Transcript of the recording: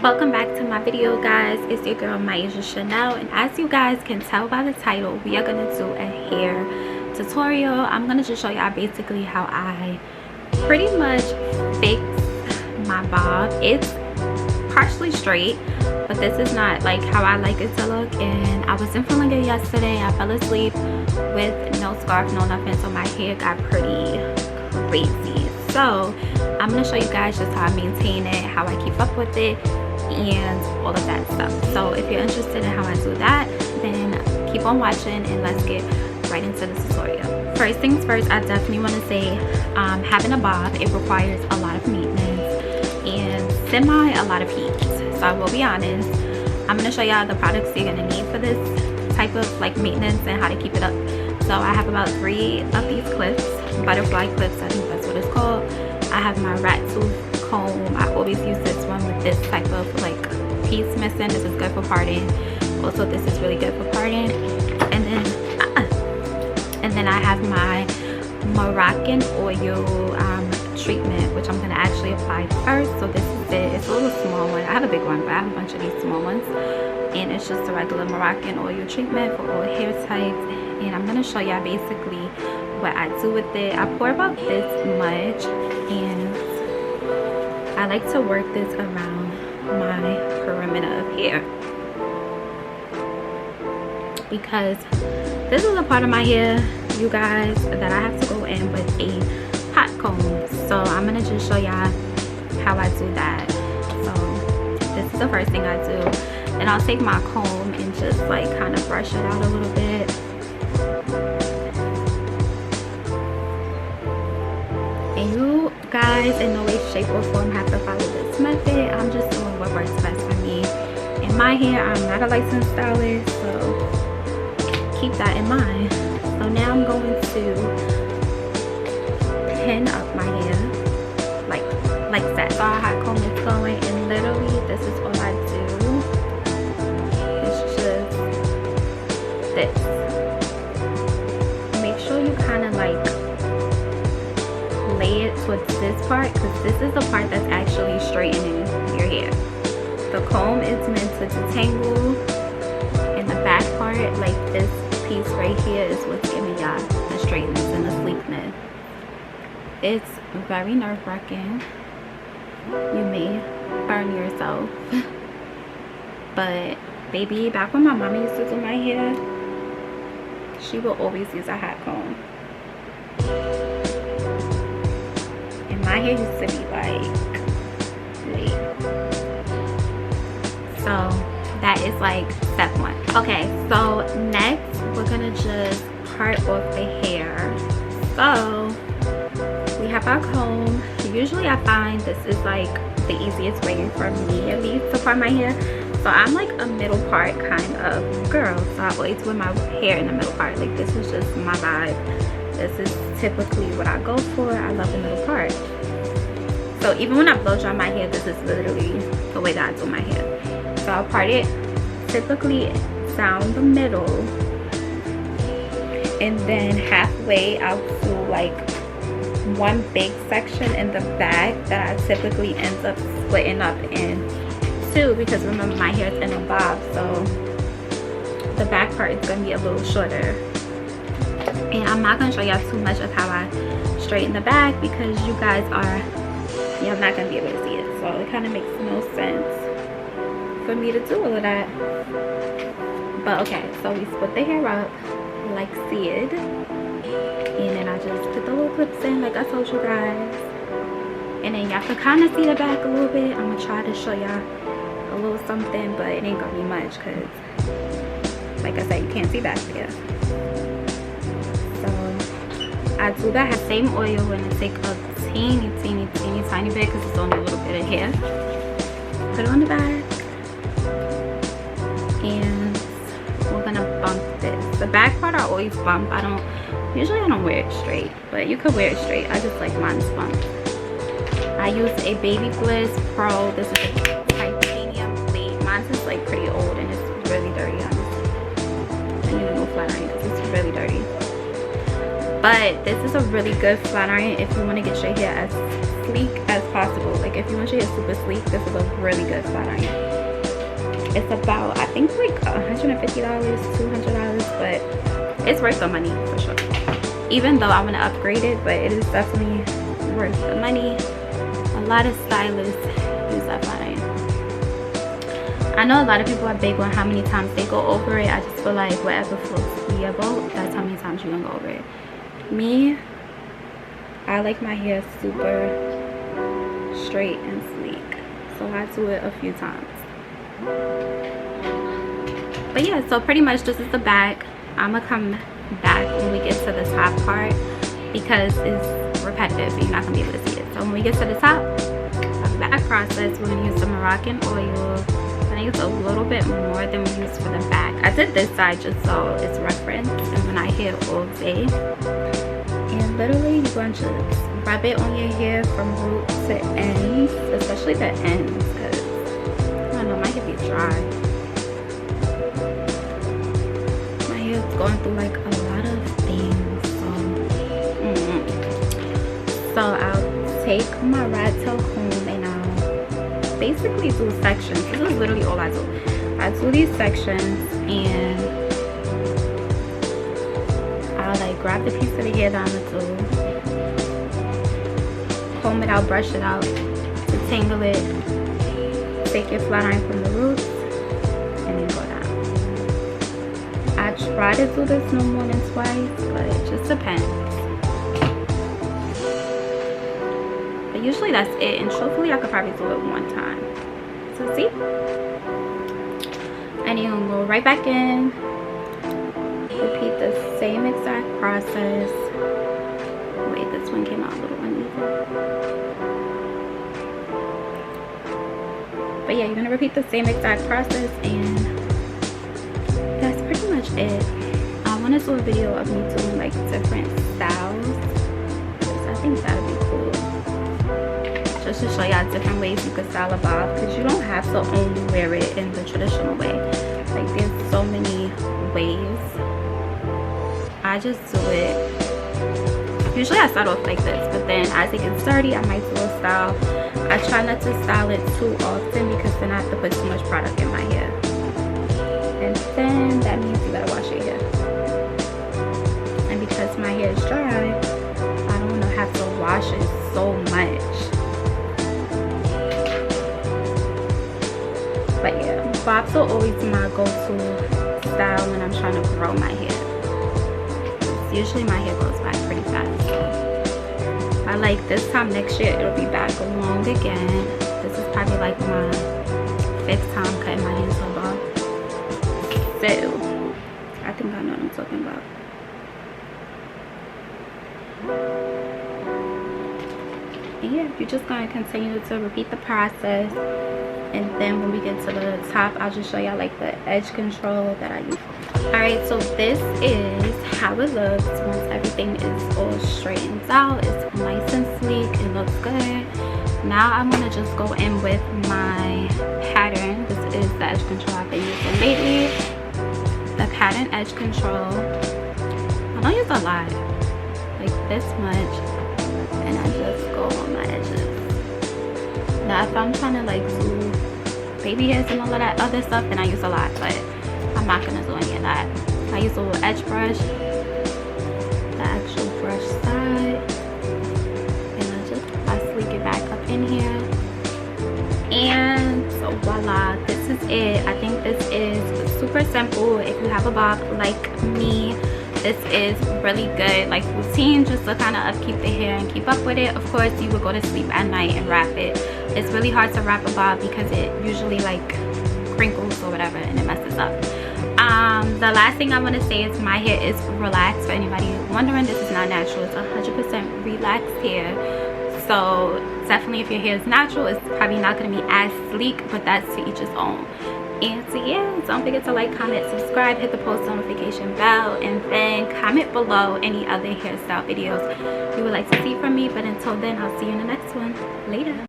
Welcome back to my video, guys. It's your girl Maisha Chanel, and as you guys can tell by the title, we are gonna do a hair tutorial. I'm gonna just show y'all basically how I pretty much fix my bob. It's partially straight, but this is not like how I like it to look, and I wasn't feeling good yesterday. I fell asleep with no scarf, no nothing, so my hair got pretty crazy. So I'm gonna show you guys just how I maintain it, how I keep up with it, and all of that stuff. So if you're interested in how I do that, then keep on watching and let's get right into the tutorial. First things first, I definitely want to say having a bob, it requires a lot of maintenance and a lot of heat. So I will be honest, I'm going to show y'all the products you're going to need for this type of like maintenance and how to keep it up. So I have about 3 of these clips, butterfly clips, I think that's what it's called. I have my rat tooth comb. I always use this one with this type of like piece missing. This is good for parting. Also, this is really good for parting. And then I have my Moroccan oil treatment, which I'm gonna actually apply first. So this is it. It's a little small one. I have a big one, but I have a bunch of these small ones. And it's just a regular Moroccan oil treatment for all hair types. And I'm gonna show y'all basically what I do with it. I pour about this much, and I like to work this around my perimeter of hair, because this is a part of my hair, you guys, that I have to go in with a hot comb. So I'm gonna just show y'all how I do that. So this is the first thing I do, and I'll take my comb and just like kind of brush it out a little bit. And you guys in no way, shape, or form have to follow this method. I'm just doing what works best for me and my hair. I'm not a licensed stylist, so keep that in mind. So now I'm going to pin up my hair like that. So I hot comb is going, and literally this is all I do. It's just this. Make sure you kind of like lay it towards this part, because this is the part that's actually straightening your hair. The comb is meant to detangle, and the back part, like this piece right here, is what's giving y'all the straightness and the sleekness. It's very nerve-wracking. You may burn yourself. But baby, back when my mama used to do my hair, she would always use a hot comb. My hair used to be like, wait. So that is like step 1. Okay, so next we're gonna just part off the hair. So we have our comb. Usually I find this is like the easiest way for me, at least, to part my hair. So I'm like a middle part kind of girl, so I always wear my hair in the middle part. Like, this is just my vibe. This is typically what I go for. I love the middle part. So even when I blow dry my hair, this is literally the way that I do my hair. So I'll part it typically down the middle, and then halfway I'll do like one big section in the back that I typically end up splitting up in 2, because remember my hair is in a bob, so the back part is going to be a little shorter. And I'm not going to show y'all too much of how I straighten the back, because you guys are, you're not going to be able to see it. So it kind of makes no sense for me to do all of that. But okay, so we split the hair up like Sid. And then I just put the little clips in like I told you guys. And then y'all can kind of see the back a little bit. I'm going to try to show y'all a little something, but it ain't going to be much, because like I said, you can't see back there. I do that same oil, and I take a teeny tiny bit, because it's only a little bit of hair. Put it on the back, and we're gonna bump this. The back part I always bump. Usually I don't wear it straight, but you could wear it straight. I just like mine's bumped. I use a Baby Bliss Pro. This is a titanium plate. Mine's is like pretty old, and it's really dirty, honestly. I need a new flat iron because it's really dirty. but this is a really good flat iron if you want to get your hair as sleek as possible. Like if you want your hair super sleek, this is a really good flat iron. It's about, I think, like $150, $200, but it's worth the money for sure. Even though I want to upgrade it, but it is definitely worth the money. A lot of stylists use that flat iron. I know a lot of people are big on how many times they go over it. I just feel like whatever floats your boat, that's how many times you're gonna go over it. Me, I like my hair super straight and sleek, so I do it a few times. But yeah, so pretty much this is the back. I'm gonna come back when we get to the top part because it's repetitive and you're not gonna be able to see it. So when we get to the top, the back process, we're gonna use some Moroccan oil. I use a little bit more than we use for the back. I did this side just so it's reference and when I hair all day. And literally you're going to rub it on your hair from root to ends, especially the ends, because I don't know, my hair be dry. My hair is going through like a lot of things, so I'll take my rat tail comb and I'll basically do sections. This is literally all I do. I do these sections and I'll like grab the piece of the hair that I'm gonna do, comb it out, brush it out, detangle it, take your flat iron from the roots, and then go down. I try to do this no more than twice, but it just depends. Usually that's it, and truthfully I could probably do it one time. So see, and you're gonna go right back in, repeat the same exact process. Wait, this one came out a little uneven, but yeah, you're gonna repeat the same exact process, and that's pretty much it. I want to do a video of me doing like different styles because I think that would be cool. Just to show y'all different ways you could style a bob, because you don't have to only wear it in the traditional way. Like there's so many ways. I just do it. Usually I start off like this, but then as it gets dirty, I might do a style. I try not to style it too often because then I have to put too much product in my hair. And then that means you gotta wash your hair. And because my hair is dry, I don't want to have to wash it so much. But yeah, bobs are always my go-to style when I'm trying to grow my hair. Usually my hair grows back pretty fast. So I like this time next year it'll be back long again. This is probably like my 5th time cutting my hair so long. So I think I know what I'm talking about. And yeah, you're just gonna continue to repeat the process. And then when we get to the top, I'll just show y'all like the edge control that I use. Alright, so this is how it looks once everything is all straightened out. It's nice and sleek, it looks good. Now I'm gonna just go in with my pattern. This is the edge control I've been using lately. The pattern edge control. I don't use a lot, like this much, and I just go on my edges. Now if I'm trying to like do baby hairs and all of that other stuff, then I use a lot, but I'm not gonna do any of that. I use a little edge brush, the actual brush side, and I sleek it back up in here. And so voila, this is it. I think this is super simple. If you have a bob like me, this is really good like routine just to kind of upkeep the hair and keep up with it. Of course you would go to sleep at night and wrap it. It's really hard to wrap a bob because it usually like crinkles or whatever and it messes up. The last thing I want to say is my hair is relaxed. For anybody wondering, this is not natural. It's 100% relaxed hair. So definitely if your hair is natural, it's probably not going to be as sleek, but that's to each his own. And so yeah, don't forget to like, comment, subscribe, hit the post notification bell, and then comment below any other hairstyle videos you would like to see from me. But until then, I'll see you in the next one. Later.